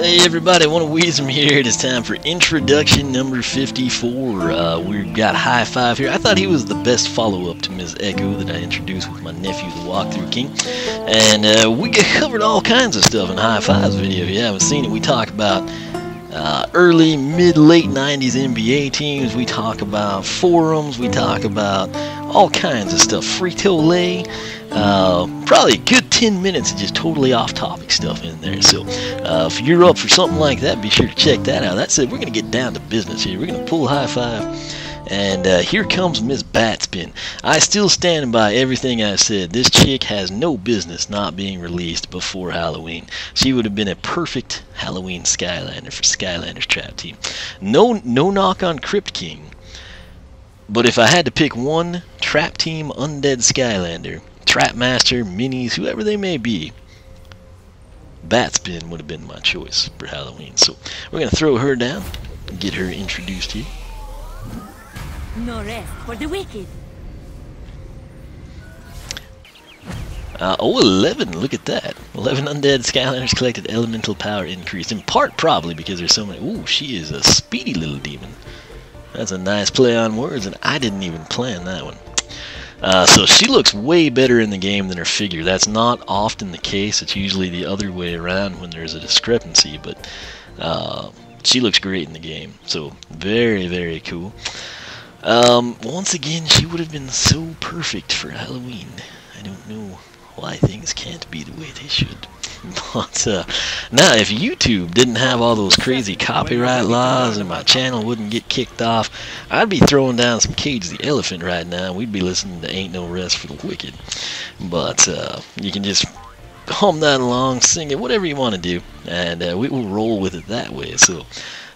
Hey everybody, One of Weezem here. It is time for introduction number 54. We've got High Five here. I thought he was the best follow-up to Ms. Echo that I introduced with my nephew, the Walkthrough King. And we covered all kinds of stuff in High Five's video. If you haven't seen it, we talk about early, mid, late 90s NBA teams. We talk about forums. We talk about all kinds of stuff. Frito-Lay. Probably a good 10 minutes of just totally off-topic stuff in there. So if you're up for something like that, be sure to check that out. That said, we're going to get down to business here. We're going to pull High Five. And here comes Miss Batspin. I still stand by everything I said. This chick has no business not being released before Halloween. She would have been a perfect Halloween Skylander for Skylanders Trap Team. No knock on Crypt King. But if I had to pick one Trap Team Undead Skylander, Trapmaster, Minis, whoever they may be, Batspin would have been my choice for Halloween. So we're going to throw her down and get her introduced here. No rest for the wicked. 11, look at that. 11 Undead Skylanders collected elemental power increase. In part probably because there's so many. Ooh, she is a speedy little demon. That's a nice play on words, and I didn't even plan that one. So she looks way better in the game than her figure. That's not often the case. It's usually the other way around when there's a discrepancy, but she looks great in the game. So very, very cool. Once again, she would have been so perfect for Halloween. I don't know why things can't be the way they should. But now, if YouTube didn't have all those crazy copyright laws and my channel wouldn't get kicked off, I'd be throwing down some Cage the Elephant right now. We'd be listening to Ain't No Rest for the Wicked. But you can just hum that along, sing it, whatever you want to do, and we will roll with it that way. So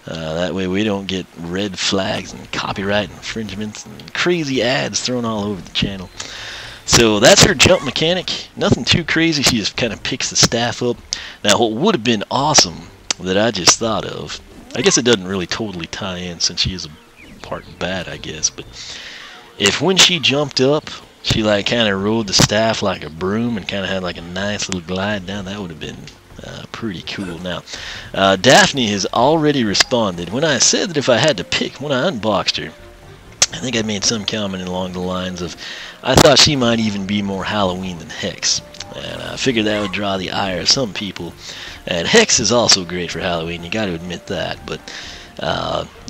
that way we don't get red flags and copyright infringements and crazy ads thrown all over the channel. So that's her jump mechanic. Nothing too crazy. She just kind of picks the staff up. Now what would have been awesome that I just thought of, I guess it doesn't really totally tie in since she is a part bad, I guess, but if when she jumped up, she like kind of rode the staff like a broom and kind of had like a nice little glide down, that would have been pretty cool. Now, Daphne has already responded. When I said that if I had to pick, when I unboxed her, I think I made some comment along the lines of, I thought she might even be more Halloween than Hex. And I figured that would draw the ire of some people. And Hex is also great for Halloween, you got to admit that. But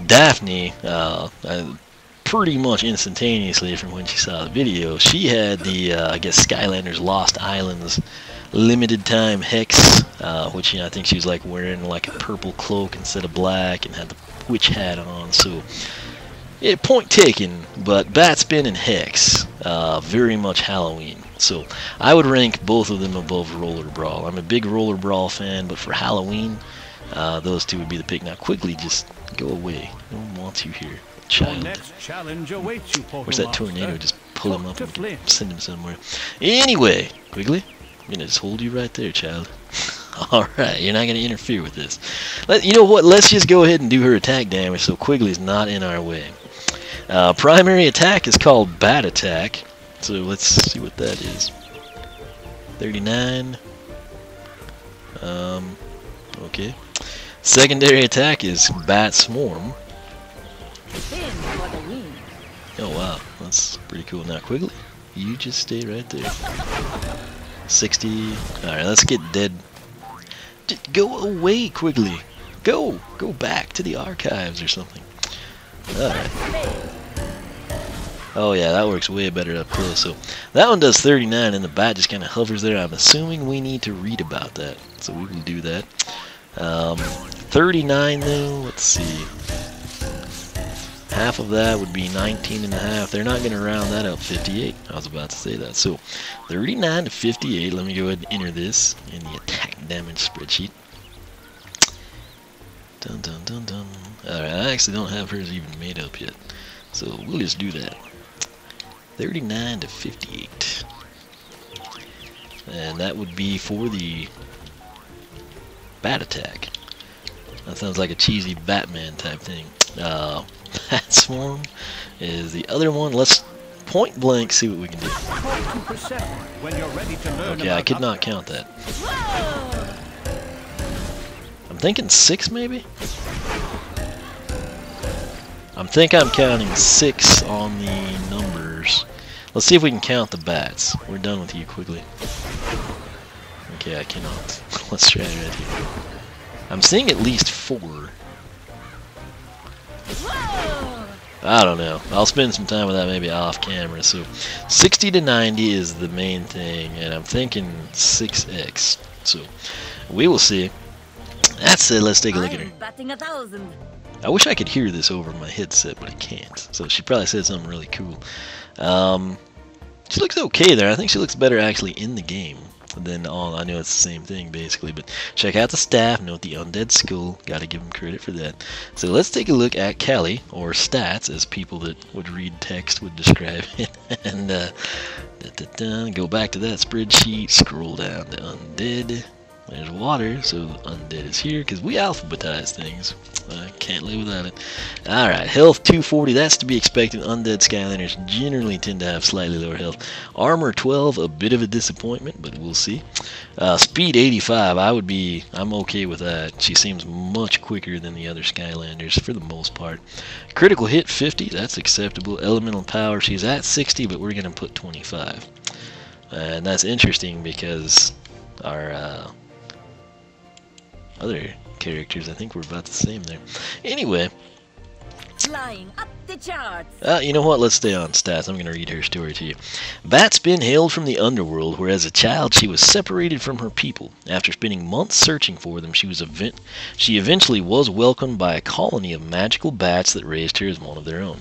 Daphne, pretty much instantaneously from when she saw the video, she had the, I guess, Skylanders Lost Islands limited time Hex, which, you know, I think she was like wearing like a purple cloak instead of black and had the witch hat on. So yeah, point taken, but Batspin and Hex, very much Halloween. So I would rank both of them above Roller Brawl. I'm a big Roller Brawl fan, but for Halloween, those two would be the pick. Now quickly, just go away. No one wants you here, child. Where's that tornado? Just pull him up and send him somewhere. Anyway, Quigley, I'm going to just hold you right there, child. Alright, you're not going to interfere with this. You know what, let's just go ahead and do her attack damage so Quigley's not in our way. Primary attack is called Bat Attack, so let's see what that is. 39. Okay. Secondary attack is Bat Swarm. Oh wow, that's pretty cool. Now Quigley, you just stay right there. 60. Alright, let's get dead. Just go away, Quigley. Go back to the archives or something. Alright. Oh yeah, that works way better up close. So that one does 39 and the bat just kind of hovers there. I'm assuming we need to read about that, so we will do that. 39 though, let's see. Half of that would be 19 and a half. They're not going to round that up. 58. I was about to say that. So 39 to 58. Let me go ahead and enter this in the attack damage spreadsheet. Dun dun dun dun. Alright, I actually don't have hers even made up yet. So we'll just do that. 39 to 58. And that would be for the bat attack. That sounds like a cheesy Batman type thing. Bat Swarm is the other one. Let's point blank see what we can do. Okay, I could not count that. I'm thinking 6 maybe? I'm counting 6 on the numbers. Let's see if we can count the bats. We're done with you quickly. Okay, I cannot. Let's try it right here. I'm seeing at least 4. I don't know. I'll spend some time with that maybe off camera. So 60 to 90 is the main thing, and I'm thinking 6x. So we will see. That's it. Let's take a look at her. Batting 1,000. I wish I could hear this over my headset, but I can't. So she probably said something really cool. She looks okay there. I think she looks better actually in the game than on. I know it's the same thing basically, but check out the staff. Note the undead skull. Got to give them credit for that. So let's take a look at Callie, or stats, as people that would read text would describe it. And go back to that spreadsheet. Scroll down to undead. There's water, so undead is here, because we alphabetize things. I can't live without it. Alright, health 240, that's to be expected. Undead Skylanders generally tend to have slightly lower health. Armor 12, a bit of a disappointment, but we'll see. Speed 85, I'm okay with that. She seems much quicker than the other Skylanders for the most part. Critical hit 50, that's acceptable. Elemental power, she's at 60, but we're going to put 25. And that's interesting because our other characters, I think we're about the same there. Anyway, Flying up the charts. you know what? Let's stay on stats. I'm going to read her story to you. Batspin hailed from the underworld, where as a child she was separated from her people. After spending months searching for them, she eventually was welcomed by a colony of magical bats that raised her as one of their own.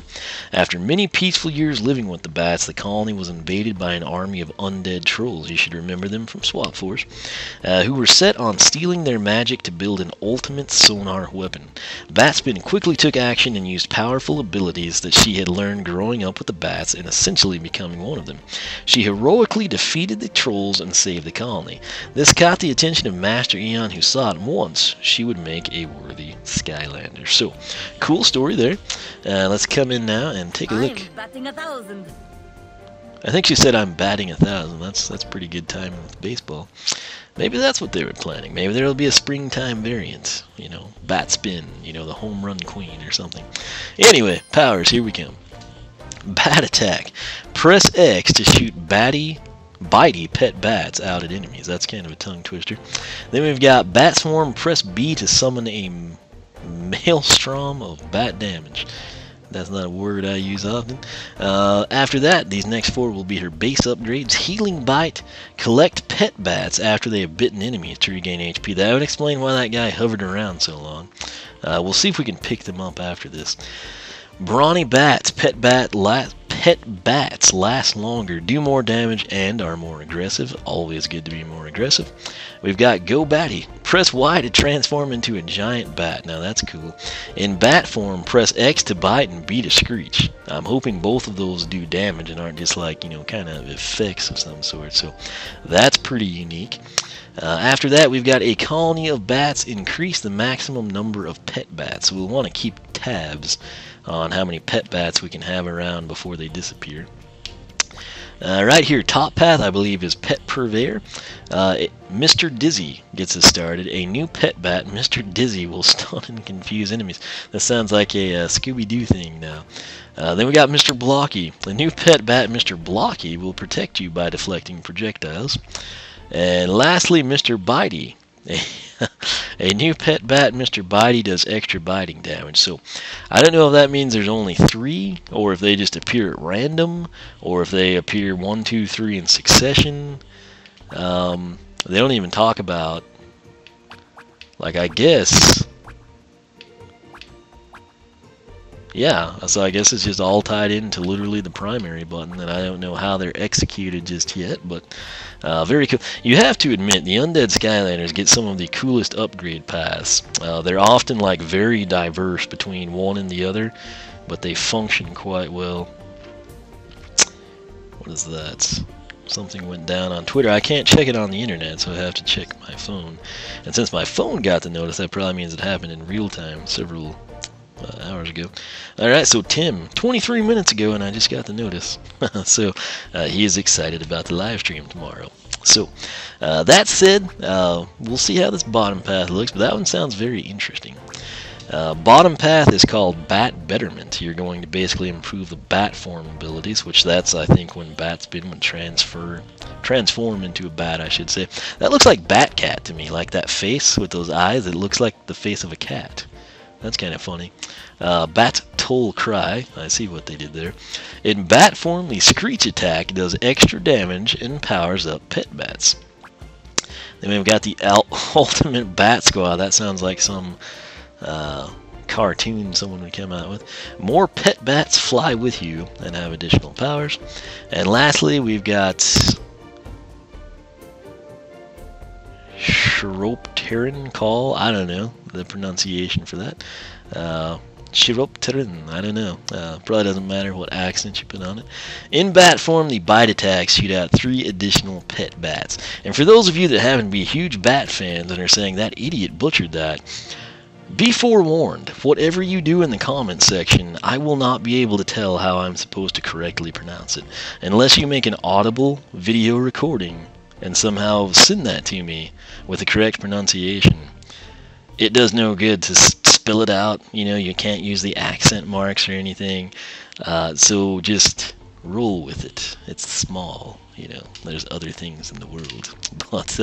After many peaceful years living with the bats, the colony was invaded by an army of undead trolls. You should remember them from Swap Force, who were set on stealing their magic to build an ultimate sonar weapon. Batspin quickly took action and used powerful abilities that she had learned growing up with the bats and essentially becoming one of them. She heroically defeated the trolls and saved the colony. This caught the attention of Master Eon, who saw at once she would make a worthy Skylander. So, cool story there. Let's come in now and take a look. I'm batting 1,000. I think she said I'm batting 1,000. That's pretty good timing with baseball. Maybe that's what they were planning. Maybe there'll be a springtime variant. You know, bat spin. You know, the home run queen or something. Anyway, powers. Here we come. Bat attack. Press X to shoot bitey pet bats out at enemies. That's kind of a tongue twister. Then we've got bat swarm. Press B to summon a maelstrom of bat damage. That's not a word I use often. After that, these next 4 will be her base upgrades. Healing Bite. Collect pet bats after they have bitten enemies to regain HP. That would explain why that guy hovered around so long. We'll see if we can pick them up after this. Brawny Bats. Pet bats last longer, do more damage, and are more aggressive. Always good to be more aggressive. We've got Go Batty. Press Y to transform into a giant bat. Now that's cool. In bat form, press X to bite and B to screech. I'm hoping both of those do damage and aren't just like, you know, kind of effects of some sort. So that's pretty unique. After that, we've got a colony of bats. Increase the maximum number of pet bats. So we'll want to keep tabs on how many pet bats we can have around before they disappear. Right here, top path, I believe, is Pet Purveyor. Mr. Dizzy gets us started. A new pet bat, Mr. Dizzy, will stun and confuse enemies. That sounds like a Scooby-Doo thing now. Then we got Mr. Blocky. The new pet bat, Mr. Blocky, will protect you by deflecting projectiles. And lastly, Mr. Bitey. A new pet bat, Mr. Bitey, does extra biting damage. So I don't know if that means there's only 3, or if they just appear at random, or if they appear 1, 2, 3 in succession. They don't even talk about, like, I guess. Yeah, so I guess it's just all tied into literally the primary button, and I don't know how they're executed just yet, but very cool. You have to admit, the Undead Skylanders get some of the coolest upgrade paths. They're often like very diverse between one and the other, but they function quite well. What is that? Something went down on Twitter. I can't check it on the internet, so I have to check my phone. And since my phone got the notice, that probably means it happened in real time several hours ago. Alright, so Tim, 23 minutes ago, and I just got the notice. So he is excited about the live stream tomorrow. So, that said, we'll see how this bottom path looks, but that one sounds very interesting. Bottom path is called Bat Betterment. You're going to basically improve the bat form abilities, which that's, I think, when bats transform into a bat, I should say. That looks like Batcat to me, like that face with those eyes. It looks like the face of a cat. That's kind of funny. Bat Toll Cry. I see what they did there. In bat form, the Screech attack does extra damage and powers up pet bats. Then we've got the Ultimate Bat Squad. That sounds like some cartoon someone would come out with. More pet bats fly with you and have additional powers. And lastly, we've got Chiropteran Call. I don't know the pronunciation for that. Chiropteran, I don't know. Probably doesn't matter what accent you put on it. In bat form, the bite attacks shoot out 3 additional pet bats. And for those of you that happen to be huge bat fans and are saying that idiot butchered that, be forewarned. Whatever you do in the comments section, I will not be able to tell how I'm supposed to correctly pronounce it, unless you make an audible video recording and somehow send that to me with the correct pronunciation. It does no good to spill it out. You know, you can't use the accent marks or anything. So just roll with it. It's small, you know. There's other things in the world. But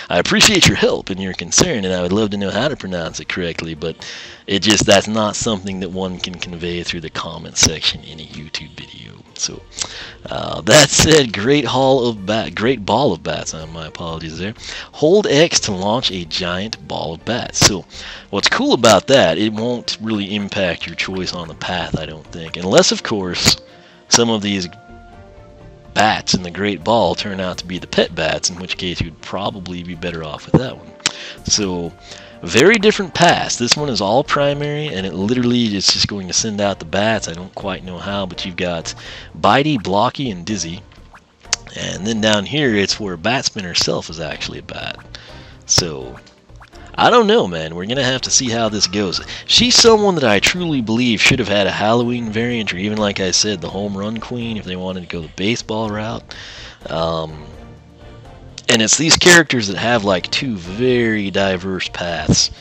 I appreciate your help and your concern, and I would love to know how to pronounce it correctly, but that's not something that one can convey through the comment section in a YouTube video. So that said, great ball of bats. My apologies there. Hold X to launch a giant ball of bats. So what's cool about that, it won't really impact your choice on the path, I don't think, unless of course some of these bats in the Great Ball turn out to be the pet bats, in which case you'd probably be better off with that one. So very different paths. This one is all primary, and it literally is just going to send out the bats. I don't quite know how, but you've got Bitey, Blocky, and Dizzy. And then down here, it's where Batspin herself is actually a bat. So I don't know, man. We're going to have to see how this goes. She's someone that I truly believe should have had a Halloween variant, or even, like I said, the home run queen if they wanted to go the baseball route. And it's these characters that have like 2 very diverse paths.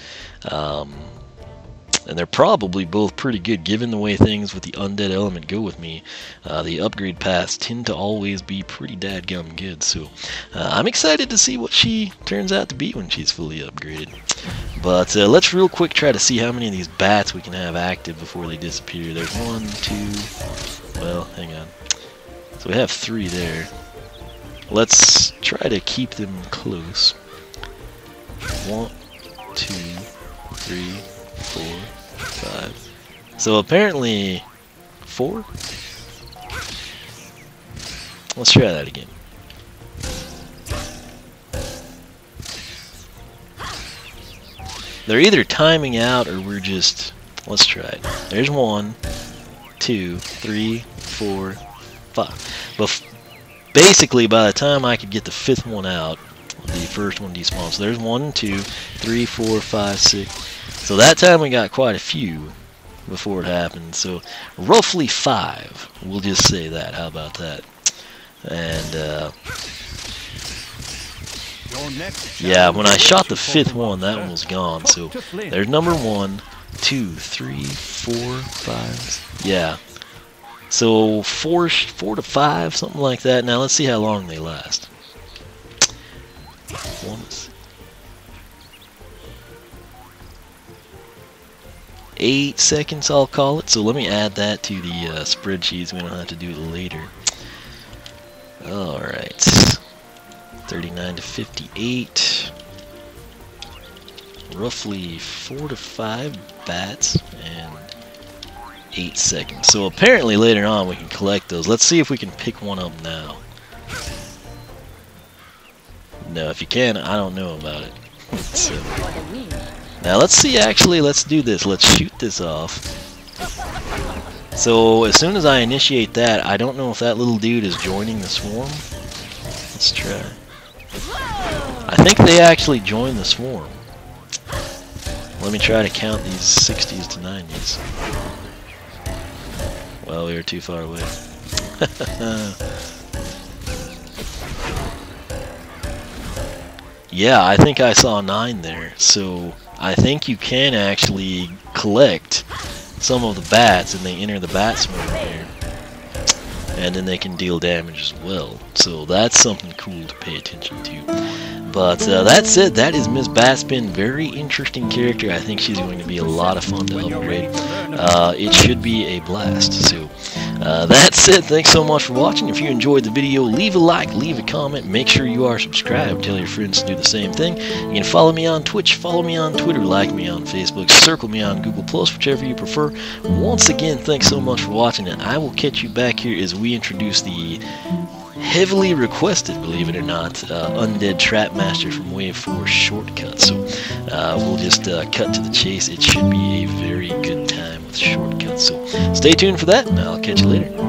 And they're probably both pretty good given the way things with the undead element go with me. The upgrade paths tend to always be pretty dadgum good. So I'm excited to see what she turns out to be when she's fully upgraded. But let's real quick try to see how many of these bats we can have active before they disappear. There's 1, 2, well, hang on. So we have 3 there. Let's try to keep them close. 1, 2, 3, 4, 5. So apparently 4? Let's try that again. They're either timing out or we're just... Let's try it. There's 1, 2, 3, 4, 5. But basically, by the time I could get the 5th one out, the first one despawned. So there's 1, 2, 3, 4, 5, 6. So that time we got quite a few before it happened. So roughly 5. We'll just say that. How about that? And yeah, when I shot the 5th one, that one was gone. So there's number 1, 2, 3, 4, 5. Yeah. So 4 to 5, something like that. Now let's see how long they last. 8 seconds, I'll call it. So let me add that to the spreadsheets. We don't have to do it later. Alright. 39 to 58. Roughly 4 to 5 bats and 8 seconds. So apparently later on we can collect those. Let's see if we can pick one up now. No, if you can, I don't know about it. So, now let's see, actually, let's do this. Let's shoot this off. So as soon as I initiate that, I don't know if that little dude is joining the swarm. Let's try. I think they actually joined the swarm. Let me try to count these 60s to 90s. Well, we were too far away. Yeah, I think I saw 9 there. So I think you can actually collect some of the bats, and they enter the bat swarm here, and then they can deal damage as well. So that's something cool to pay attention to. But that said, that is Miss Batspin. Very interesting character. I think she's going to be a lot of fun to upgrade. It should be a blast. So that said, thanks so much for watching. If you enjoyed the video, leave a like, leave a comment, make sure you are subscribed, tell your friends to do the same thing. You can follow me on Twitch, follow me on Twitter, like me on Facebook, circle me on Google+, whichever you prefer. Once again, thanks so much for watching, and I will catch you back here as we introduce the heavily requested, believe it or not, Undead Trapmaster from Wave 4 Shortcut. So we'll just cut to the chase. It should be a very good time with Shortcuts. So stay tuned for that, and I'll catch you later.